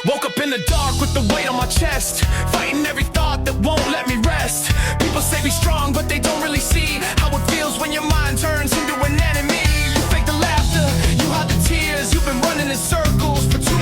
Woke up in the dark with the weight on my chest, fighting every thought that won't let me rest. People say be strong, but they don't really see how it feels when your mind turns into an enemy. You fake the laughter, you hide the tears. You've been running in circles for too